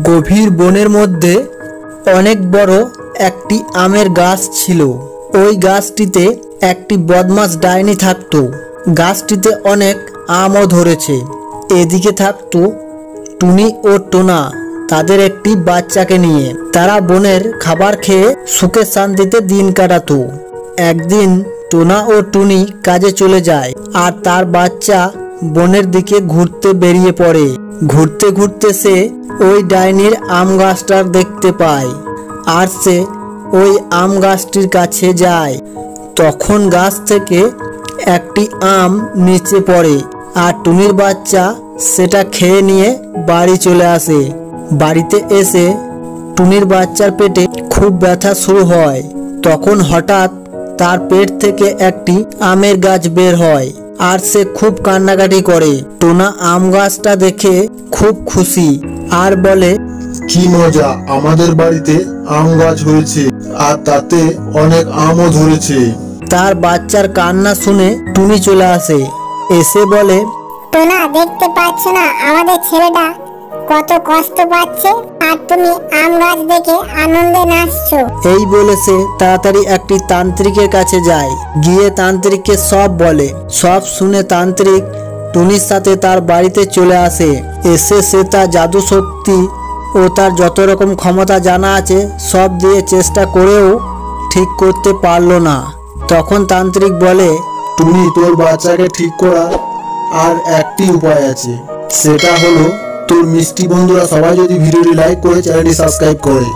গভীর বনের মধ্যে অনেক বড় একটি আমের গাছ ছিল। ওই গাছটিতে একটি বদমাশ ডাইনি থাকতো। গাছটিতে অনেক আমও ধরেছে। এদিকে থাকতো টুনি ও টোনা, তাদের একটি বাচ্চাকে নিয়ে। তারা বনের খাবার খেয়ে সুখে শান্তিতে দিন কাটাতো। একদিন টোনা ও টুনি কাজে চলে যায় আর তার বাচ্চা বনের দিকে ঘুরতে বেরিয়ে পড়ে। ঘুরতে ঘুরতে সে ওই ডাইনির আম গাছটার দেখতে পায় আর সে ওই আম গাছটির কাছে যায়। তখন গাছ থেকে একটি আম নিচে পড়ে আর টুনির বাচ্চা সেটা খেয়ে নিয়ে বাড়ি চলে আসে। বাড়িতে এসে টুনির বাচ্চার পেটে খুব ব্যথা শুরু হয়। তখন হঠাৎ তার পেট থেকে একটি আমের গাছ বের হয় আর সে খুব কান্নাকাটি করে। টোনা আম গাছটা দেখে খুব খুশি আর বলে, কি মজা, আমাদের বাড়িতে আম গাছ হয়েছে আর তাতে অনেক আমও ধরেছে। তার বাচ্চার কান্না শুনে টুনি চলে আসে। এসে বলে, টোনা, দেখতে পাচ্ছ না আমাদের ছেলেটা কত কষ্ট পাচ্ছে আর তুমি আম গাছ দেখে আনন্দে নাচছো। এই বলে সে তাড়াতাড়ি একটি তান্ত্রিকের কাছে যায়। গিয়ে তান্ত্রিককে সব বলে। সব শুনে তান্ত্রিক টুনির সাথে তার বাড়িতে চলে আসে। এসে সে তার জাদু শক্তি ও তার যত রকম ক্ষমতা জানা আছে সব দিয়ে চেষ্টা করেও ঠিক করতে পারলো না। তখন তান্ত্রিক বলে, টুনি, তোর বাচ্চাকে ঠিক করার আর একটি উপায় আছে। সেটা হলো তোর মিষ্টি বন্ধুরা সবাই যদি ভিডিওটি লাইক করে চ্যানেলটি সাবস্ক্রাইব করে।